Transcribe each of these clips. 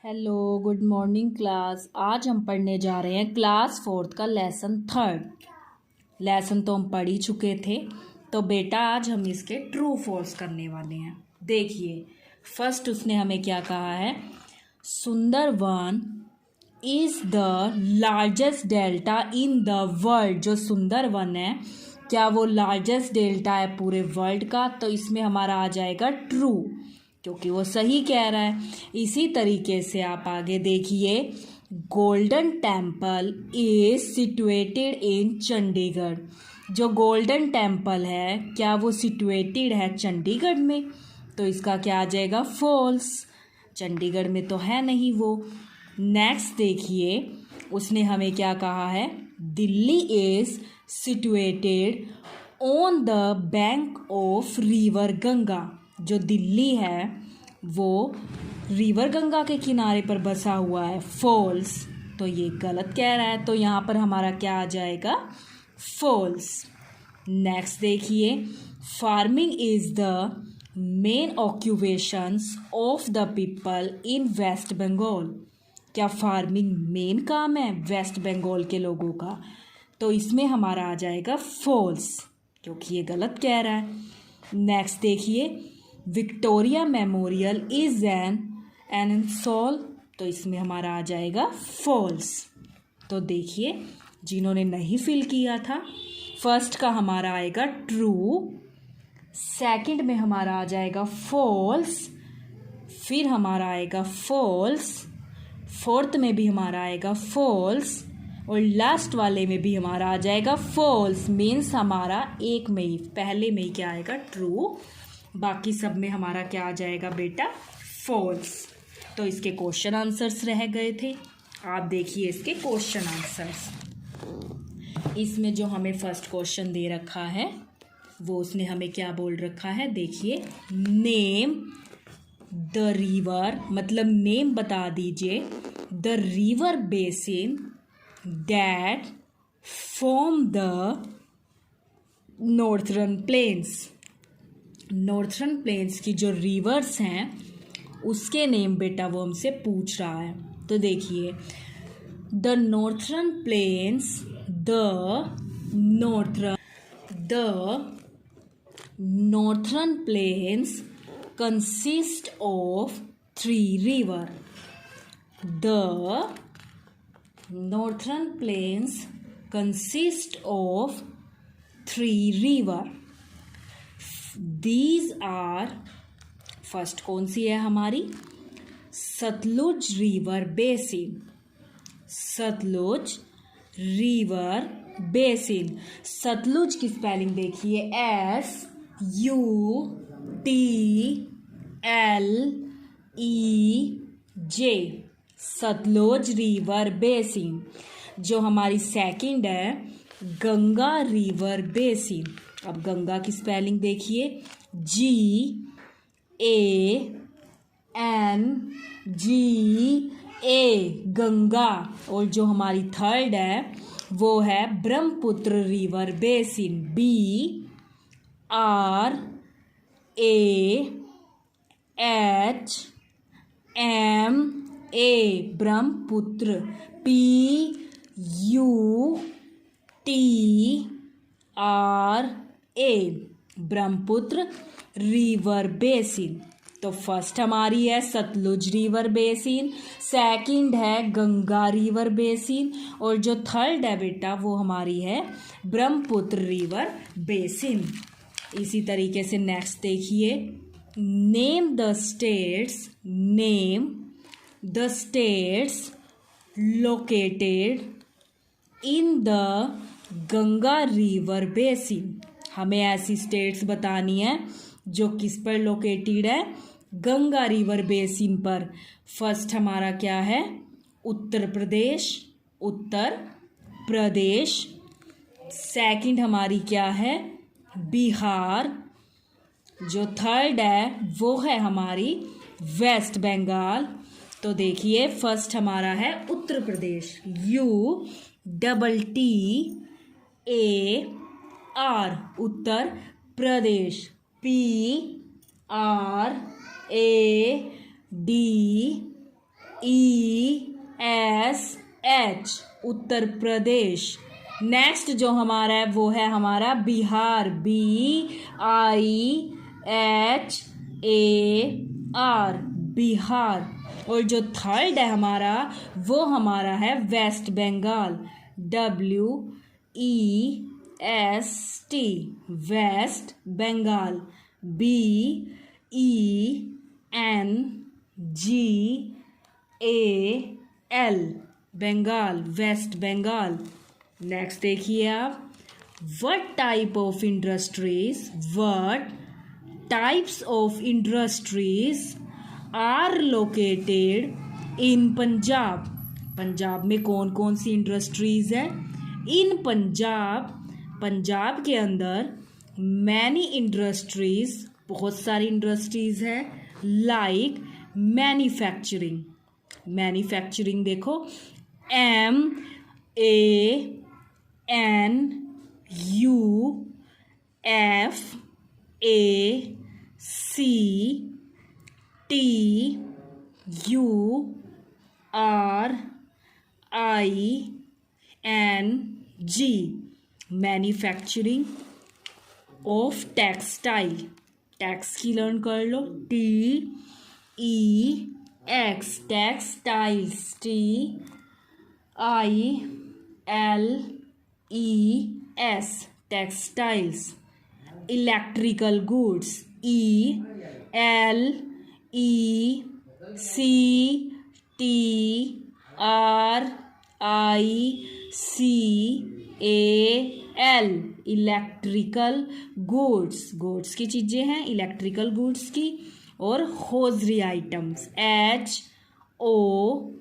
Hello, good morning class. आज हम पढ़ने जा रहे हैं क्लास फोर्थ का लेसन थर्ड। लेसन तो हम पढ़ ही चुके थे, तो बेटा आज हम इसके ट्रू फॉल्स करने वाले हैं। देखिए, फर्स्ट उसने हमें क्या कहा है, Sundarban is the largest delta in the world. जो सुंदरवन है, क्या वो लार्जेस्ट डेल्टा है पूरे वर्ल्ड का? तो इसमें हमारा आ जाएगा ट्रू, क्योंकि वो सही कह रहा है। इसी तरीके से आप आगे देखिए, golden temple is situated in Chandigarh. जो गोल्डन टेम्पल है, क्या वो सिचुएटेड है चंडीगढ़ में? तो इसका क्या आ जाएगा, फॉल्स। चंडीगढ़ में तो है नहीं वो। नेक्स्ट देखिए, उसने हमें क्या कहा है, Delhi is situated on the bank of river Ganga. जो दिल्ली है वो रिवर गंगा के किनारे पर बसा हुआ है, फॉल्स। तो ये गलत कह रहा है, तो यहाँ पर हमारा क्या आ जाएगा, फॉल्स। नेक्स्ट देखिए, farming is the main occupations of the people in West Bengal. क्या फार्मिंग मेन काम है वेस्ट बंगाल के लोगों का? तो इसमें हमारा आ जाएगा फॉल्स, क्योंकि ये गलत कह रहा है। नेक्स्ट देखिए, विक्टोरिया मेमोरियल इज एन सॉल। तो इसमें हमारा आ जाएगा फॉल्स। तो देखिए, जिन्होंने नहीं फिल किया था, फर्स्ट का हमारा आएगा ट्रू, सेकंड में हमारा आ जाएगा फॉल्स, फिर हमारा आएगा फॉल्स, फोर्थ में भी हमारा आएगा फॉल्स, और लास्ट वाले में भी हमारा आ जाएगा फॉल्स। मीन्स हमारा एक में ही, पहले में ही क्या आएगा, ट्रू। बाकी सब में हमारा क्या आ जाएगा बेटा, फॉल्स। तो इसके क्वेश्चन आंसर्स रह गए थे। आप देखिए इसके क्वेश्चन आंसर्स। इसमें जो हमें फर्स्ट क्वेश्चन दे रखा है, वो उसने हमें क्या बोल रखा है, देखिए, नेम द रिवर, मतलब नेम बता दीजिए the river basin that form the northern plains. Northern plains की जो रिवर्स हैं उसके नेम बेटा वो हमसे पूछ रहा है। तो देखिए, the northern plains, the northern plains consist of 3 river. The northern plains consist of 3 river. These are, first कौन सी है हमारी, Sutlej river basin. Sutlej river basin. Sutlej की स्पेलिंग देखिए, SUTLEJ, सतलुज रिवर बेसिन। जो हमारी सेकंड है, गंगा रिवर बेसिन। अब गंगा की स्पेलिंग देखिए, GANGA, गंगा। और जो हमारी थर्ड है वो है Brahmaputra river basin, BRAHMA, Brahmaputra, PUTRA, Brahmaputra river basin. तो फर्स्ट हमारी है सतलुज रिवर बेसिन, सेकंड है गंगा रिवर बेसिन, और जो थर्ड है बेटा वो हमारी है ब्रह्मपुत्र रिवर बेसिन। इसी तरीके से नेक्स्ट देखिए, name the states located in the Ganga river basin. हमें ऐसी स्टेट्स बतानी है जो किस पर लोकेटेड है, गंगा रिवर बेसिन पर। फर्स्ट हमारा क्या है, उत्तर प्रदेश। सेकंड हमारी क्या है, बिहार। जो थर्ड है वो है हमारी वेस्ट बंगाल। तो देखिए, फर्स्ट हमारा है Uttar Pradesh, UTTAR, Uttar Pradesh, PRADESH, ESH Uttar Pradesh. Next जो हमारा है वो है हमारा बिहार, BIHAR बिहार। और जो थर्ड है हमारा वो हमारा है West Bengal, WEST West Bengal, BENGAL Bengal, West Bengal. Next देखिए आप, what types of industries are located in Punjab. Punjab में कौन कौन सी इंडस्ट्रीज है? इन पंजाब के अंदर मैनी इंडस्ट्रीज, बहुत सारी इंडस्ट्रीज है, लाइक मैन्युफैक्चरिंग देखो, MANUFACturing manufacturing of textile, tex की लर्न कर लो, TEX textiles, TILES textiles. Electrical goods, ELECTRICAL electrical goods की चीज़ें हैं, इलेक्ट्रिकल गुड्स की। और hosiery items, HOSIERY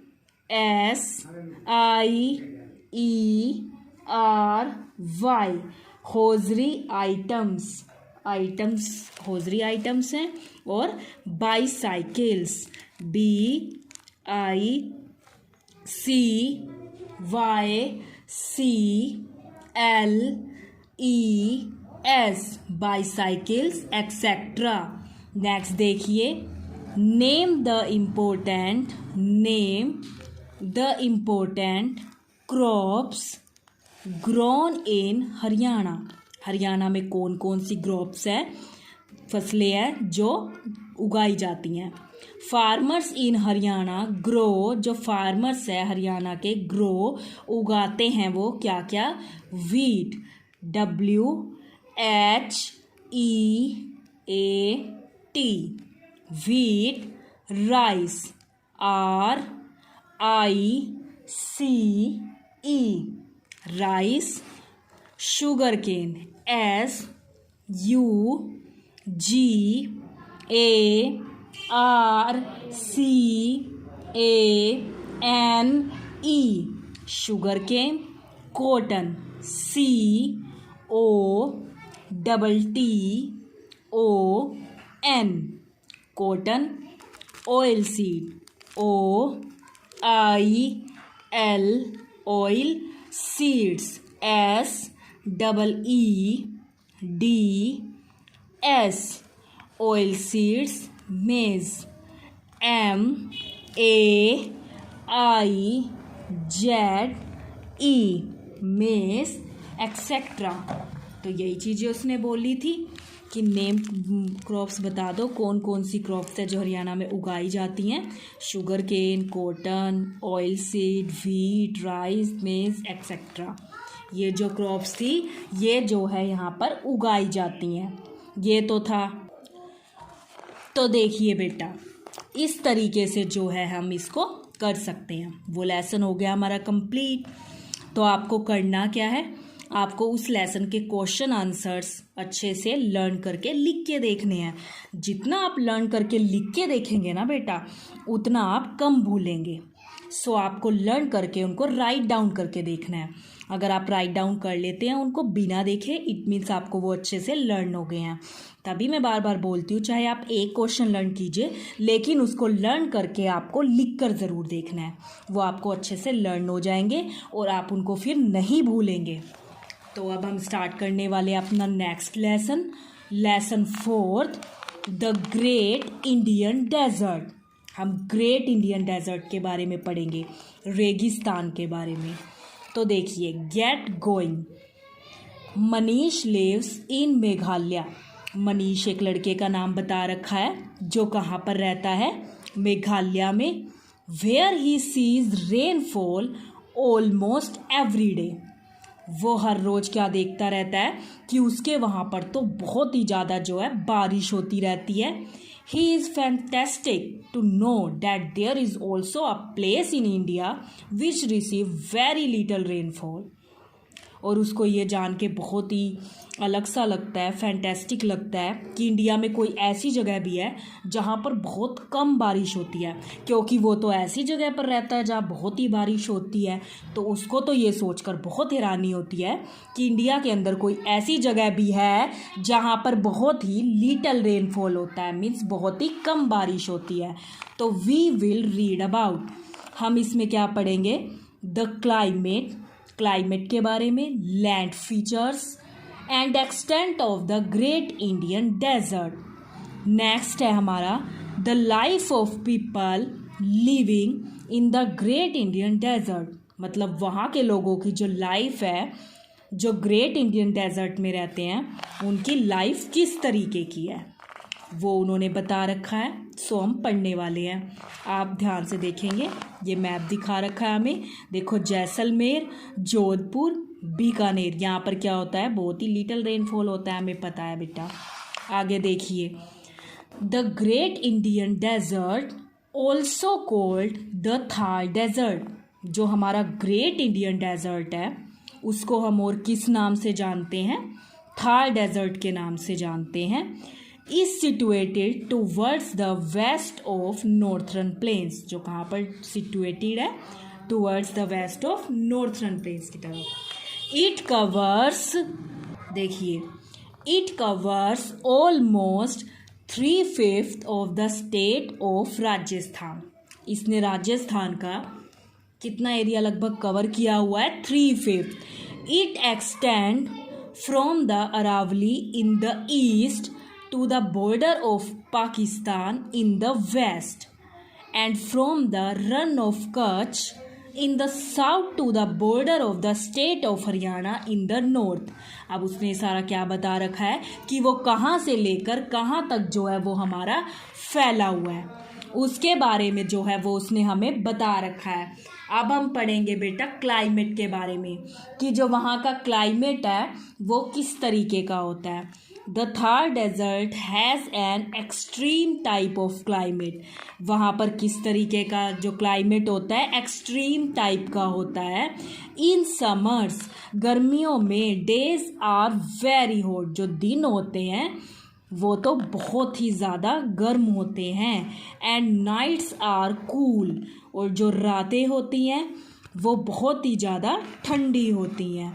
hosiery hosiery items हैं। और bicycles, BICYCLES bicycles etcetera. Next देखिए, name the important crops grown in Haryana. Haryana में कौन कौन सी क्रॉप्स है, फसलें हैं जो उगाई जाती हैं। फार्मर्स इन हरियाणा ग्रो, जो फार्मर्स है हरियाणा के, ग्रो उगाते हैं वो क्या क्या? Wheat, WHEAT wheat. Rice, RICE rice. Sugar cane, SUGARCANE sugar cane. Cotton, COTTON cotton. Oil seed, OIL oil seeds, SEEDS oil seeds. Maize, MAIZE maize etcetera. तो यही चीज़ें उसने बोली थी कि नेम क्रॉप्स बता दो, कौन कौन सी क्रॉप्स है जो हरियाणा में उगाई जाती हैं। Sugar cane, cotton, oil seed, wheat, rice, maize etcetera. ये जो क्रॉप्स थी ये जो है यहाँ पर उगाई जाती हैं, ये तो था। तो देखिए बेटा, इस तरीके से जो है हम इसको कर सकते हैं। वो लेसन हो गया हमारा कंप्लीट। तो आपको करना क्या है, आपको उस लेसन के क्वेश्चन आंसर्स अच्छे से लर्न करके लिख के देखने हैं। जितना आप लर्न करके लिख के देखेंगे ना बेटा, उतना आप कम भूलेंगे। सो आपको लर्न करके उनको राइट डाउन करके देखना है। अगर आप राइट डाउन कर लेते हैं उनको बिना देखे, इट मीन्स आपको वो अच्छे से लर्न हो गए हैं। तभी मैं बार बार बोलती हूँ, चाहे आप एक क्वेश्चन लर्न कीजिए लेकिन उसको लर्न करके आपको लिख कर ज़रूर देखना है। वो आपको अच्छे से लर्न हो जाएंगे और आप उनको फिर नहीं भूलेंगे। तो अब हम स्टार्ट करने वाले अपना next lesson 4, the great Indian desert. हम ग्रेट इंडियन डेजर्ट के बारे में पढ़ेंगे, रेगिस्तान के बारे में। तो देखिए, get going. Manish lives in Meghalaya. Manish एक लड़के का नाम बता रखा है जो कहाँ पर रहता है, मेघालय में। Where he sees rainfall almost every day. वो हर रोज़ क्या देखता रहता है कि उसके वहाँ पर तो बहुत ही ज़्यादा जो है बारिश होती रहती है। He is fantastic to know that there is also a place in India which receive very little rainfall. और उसको ये जान के बहुत ही अलग सा लगता है, फैंटेस्टिक लगता है कि इंडिया में कोई ऐसी जगह भी है जहाँ पर बहुत कम बारिश होती है, क्योंकि वो तो ऐसी जगह पर रहता है जहाँ बहुत ही बारिश होती है। तो उसको तो ये सोचकर बहुत हैरानी होती है कि इंडिया के अंदर कोई ऐसी जगह भी है जहाँ पर बहुत ही लिटल रेनफॉल होता है, मीन्स बहुत ही कम बारिश होती है। तो वी विल रीड अबाउट, हम इसमें क्या पढ़ेंगे, द क्लाइमेट के बारे में, land features and extent of the great Indian desert. Next है हमारा the life of people living in the great Indian desert, मतलब वहाँ के लोगों की जो लाइफ है जो ग्रेट इंडियन डेजर्ट में रहते हैं, उनकी लाइफ किस तरीके की है वो उन्होंने बता रखा है। सो हम पढ़ने वाले हैं, आप ध्यान से देखेंगे। ये मैप दिखा रखा है हमें, देखो जैसलमेर, जोधपुर, बीकानेर। यहाँ पर क्या होता है, बहुत ही लिटिल रेनफॉल होता है, हमें पता है बेटा। आगे देखिए, the great Indian desert also called the Thar desert. जो हमारा ग्रेट इंडियन डेजर्ट है उसको हम और किस नाम से जानते हैं, थार डेजर्ट के नाम से जानते हैं। Is situated towards the west of northern plains, जो कहाँ पर सिचुएटेड है, towards the west of northern plains की तरफ। इट कवर्स, देखिए, it covers almost 3/5 of the state of Rajasthan. इसने राजस्थान का कितना एरिया लगभग कवर किया हुआ है, 3/5। It extend from the Aravalli in the east to the border of Pakistan in the west and from the run of Kutch in the south to the border of the state of Haryana in the north। अब उसने सारा क्या बता रखा है कि वो कहाँ से लेकर कहाँ तक जो है वो हमारा फैला हुआ है, उसके बारे में जो है वो उसने हमें बता रखा है। अब हम पढ़ेंगे बेटा क्लाइमेट के बारे में कि जो वहाँ का क्लाइमेट है वो किस तरीके का होता है। The Thar desert has an extreme type of climate. वहाँ पर किस तरीके का जो क्लाइमेट होता है, एक्सट्रीम टाइप का होता है। इन समर्स, गर्मियों में, डेज आर वेरी हॉट, जो दिन होते हैं वो तो बहुत ही ज़्यादा गर्म होते हैं। एंड नाइट्स आर कूल, और जो रातें होती हैं वो बहुत ही ज़्यादा ठंडी होती हैं।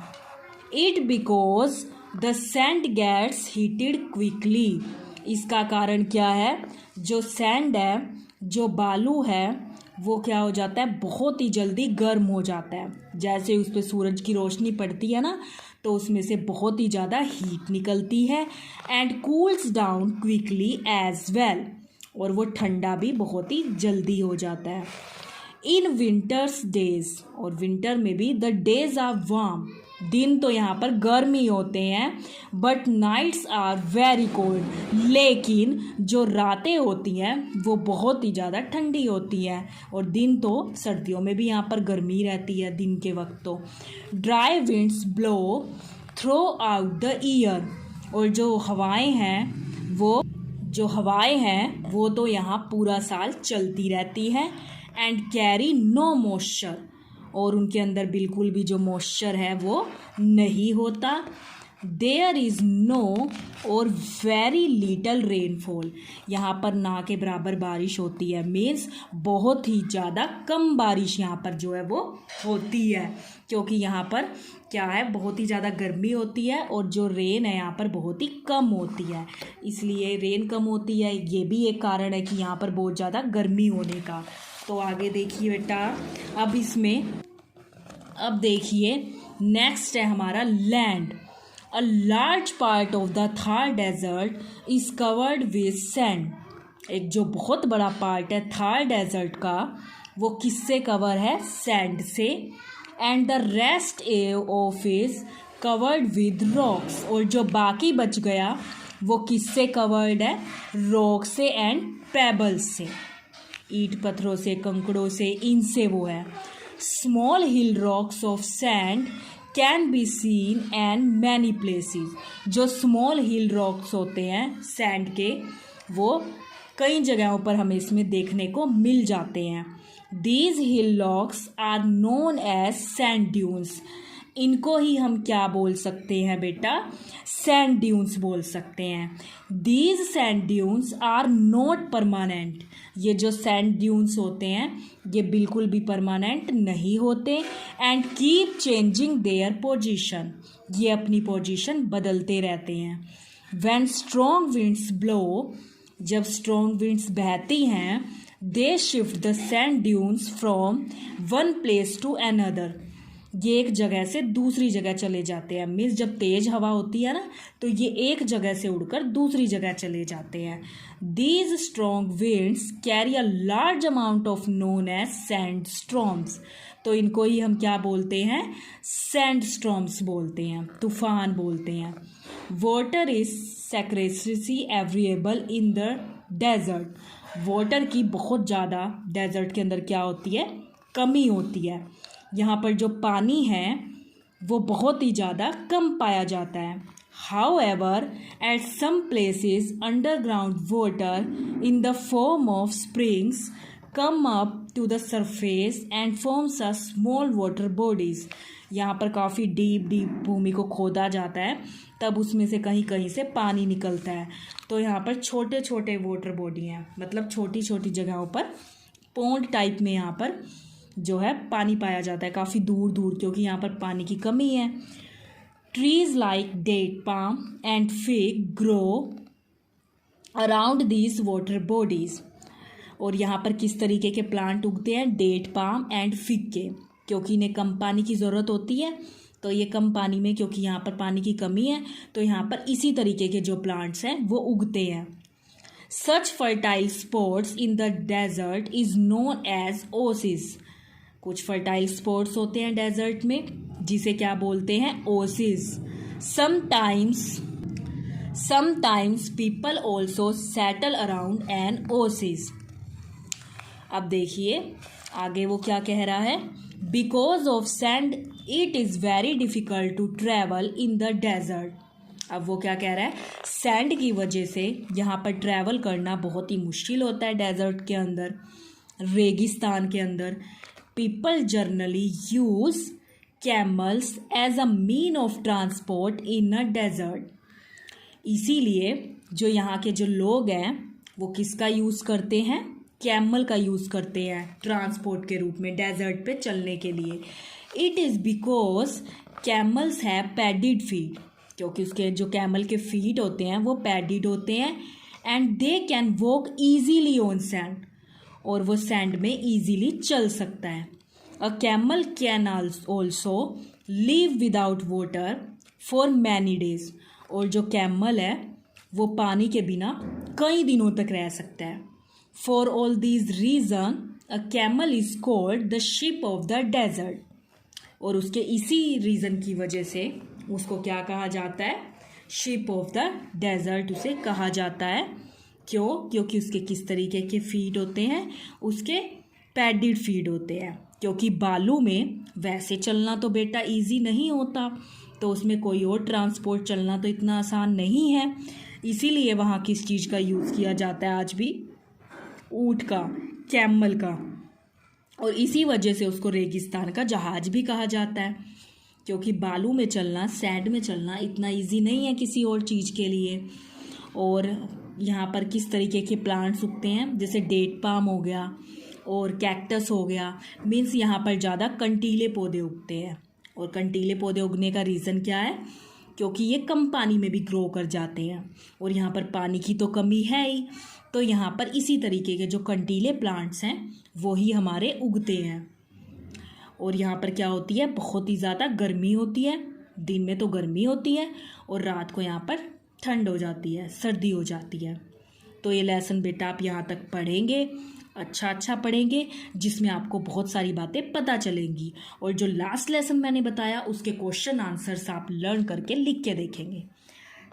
It because the sand gets heated quickly. इसका कारण क्या है, जो सैंड है, जो बालू है, वो क्या हो जाता है, बहुत ही जल्दी गर्म हो जाता है। जैसे उस पर सूरज की रोशनी पड़ती है ना, तो उसमें से बहुत ही ज़्यादा हीट निकलती है। And cools down quickly as well, और वो ठंडा भी बहुत ही जल्दी हो जाता है। इन विंटर्स डेज, और विंटर में भी, द डेज आर वार्म, दिन तो यहाँ पर गर्म ही होते हैं। But nights are very cold, लेकिन जो रातें होती हैं वो बहुत ही ज़्यादा ठंडी होती हैं। और दिन तो सर्दियों में भी यहाँ पर गर्मी रहती है दिन के वक्त तो। Dry winds blow through out the year, और जो हवाएं हैं वो तो यहाँ पूरा साल चलती रहती हैं। एंड कैरी नो मॉइस्चर, और उनके अंदर बिल्कुल भी जो मॉइस्चर है वो नहीं होता। देयर इज़ नो और वेरी लिटल रेनफॉल, यहाँ पर ना के बराबर बारिश होती है, मीन्स बहुत ही ज़्यादा कम बारिश यहाँ पर जो है वो होती है, क्योंकि यहाँ पर क्या है, बहुत ही ज़्यादा गर्मी होती है और जो रेन है यहाँ पर बहुत ही कम होती है, इसलिए रेन कम होती है। ये भी एक कारण है कि यहाँ पर बहुत ज़्यादा गर्मी होने का। तो आगे देखिए बेटा, अब देखिए नेक्स्ट है हमारा land. A large part of the Thar desert is covered with sand. एक जो बहुत बड़ा पार्ट है थार डेजर्ट का, वो किससे कवर है? सैंड से। And the rest of is covered with rocks, और जो बाकी बच गया वो किससे कवर्ड है? रॉक से एंड पेबल्स से, ईंट पत्थरों से, कंकड़ों से, इनसे वो है। Small hill rocks of sand can be seen and many places, जो स्मॉल हिल रॉक्स होते हैं सैंड के, वो कई जगहों पर हमें इसमें देखने को मिल जाते हैं। These hill rocks are known as sand dunes, इनको ही हम क्या बोल सकते हैं बेटा? सैंड ड्यून्स बोल सकते हैं। These sand dunes are not permanent, ये जो सैंड ड्यून्स होते हैं ये बिल्कुल भी परमानेंट नहीं होते। And keep changing their position, ये अपनी पोजीशन बदलते रहते हैं। व्हेन स्ट्रॉन्ग विंड्स ब्लो, जब स्ट्रॉन्ग विंड्स बहती हैं, they shift the sand dunes from one place to another, ये एक जगह से दूसरी जगह चले जाते हैं। मीन्स जब तेज हवा होती है ना, तो ये एक जगह से उड़कर दूसरी जगह चले जाते हैं। These strong winds carry a large amount of known as sand storms, तो इनको ही हम क्या बोलते हैं? सैंड स्टॉर्म्स बोलते हैं, तूफान बोलते हैं। Water is scarcely available in the desert, water की बहुत ज़्यादा डेजर्ट के अंदर क्या होती है? कमी होती है। यहाँ पर जो पानी है वो बहुत ही ज़्यादा कम पाया जाता है। However at some places underground water in the form of springs come up to the surface and forms a small water bodies, यहाँ पर काफ़ी डीप भूमि को खोदा जाता है, तब उसमें से कहीं कहीं से पानी निकलता है। तो यहाँ पर छोटे छोटे वाटर बॉडी हैं, मतलब छोटी छोटी जगहों पर पॉन्ड टाइप में यहाँ पर जो है पानी पाया जाता है काफ़ी दूर दूर, क्योंकि यहाँ पर पानी की कमी है। Trees like date palm and fig grow around these water bodies, और यहाँ पर किस तरीके के प्लांट उगते हैं? डेट पाम एंड फिग के, क्योंकि इन्हें कम पानी की ज़रूरत होती है, तो ये कम पानी में, क्योंकि यहाँ पर पानी की कमी है, तो यहाँ पर इसी तरीके के जो प्लांट्स हैं वो उगते हैं। Such fertile spots in the desert is known as oasis, कुछ फर्टाइल स्पॉट्स होते हैं डेजर्ट में जिसे क्या बोलते हैं? Oasis. Sometimes people also settle around an oasis. अब देखिए आगे वो क्या कह रहा है? Because of sand it is very difficult to travel in the desert. अब वो क्या कह रहा है? सैंड की वजह से यहाँ पर ट्रैवल करना बहुत ही मुश्किल होता है डेजर्ट के अंदर, रेगिस्तान के अंदर। People generally use camels as a mean of transport in a desert. इसीलिए जो यहाँ के जो लोग हैं वो किसका यूज़ करते हैं? कैमल का यूज़ करते हैं ट्रांसपोर्ट के रूप में डेजर्ट पे चलने के लिए। It is because camels have padded feet, क्योंकि उसके जो कैमल के फीट होते हैं वो पैडिड होते हैं। And they can walk easily on sand, और वो सैंड में ईजीली चल सकता है। A camel can also live without water for many days, और जो कैमल है वो पानी के बिना कई दिनों तक रह सकता है। For all these reason a camel is called the ship of the desert, और उसके इसी रीज़न की वजह से उसको क्या कहा जाता है? शिप ऑफ द डेजर्ट उसे कहा जाता है। क्यों? क्योंकि उसके किस तरीके के फीट होते हैं? उसके पैडिड फीट होते हैं, क्योंकि बालू में वैसे चलना तो बेटा इजी नहीं होता, तो उसमें कोई और ट्रांसपोर्ट चलना तो इतना आसान नहीं है, इसीलिए वहाँ किस चीज़ का यूज़ किया जाता है आज भी? ऊँट का, कैमल का। और इसी वजह से उसको रेगिस्तान का जहाज भी कहा जाता है, क्योंकि बालू में चलना, सैंड में चलना इतना इजी नहीं है किसी और चीज़ के लिए। और यहाँ पर किस तरीके के प्लांट्स उगते हैं? जैसे डेट पाम हो गया और कैक्टस हो गया। मीन्स यहाँ पर ज़्यादा कंटीले पौधे उगते हैं, और कंटीले पौधे उगने का रीज़न क्या है? क्योंकि ये कम पानी में भी ग्रो कर जाते हैं, और यहाँ पर पानी की तो कमी है ही, तो यहाँ पर इसी तरीके के जो कंटीले प्लांट्स हैं वो ही हमारे उगते हैं। और यहाँ पर क्या होती है? बहुत ही ज़्यादा गर्मी होती है, दिन में तो गर्मी होती है और रात को यहाँ पर ठंड हो जाती है, सर्दी हो जाती है। तो ये लेसन बेटा आप यहाँ तक पढ़ेंगे, अच्छा पढ़ेंगे, जिसमें आपको बहुत सारी बातें पता चलेंगी। और जो लास्ट लेसन मैंने बताया उसके क्वेश्चन आंसर्स आप लर्न करके लिख के देखेंगे।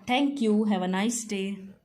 Thank you, have a nice day.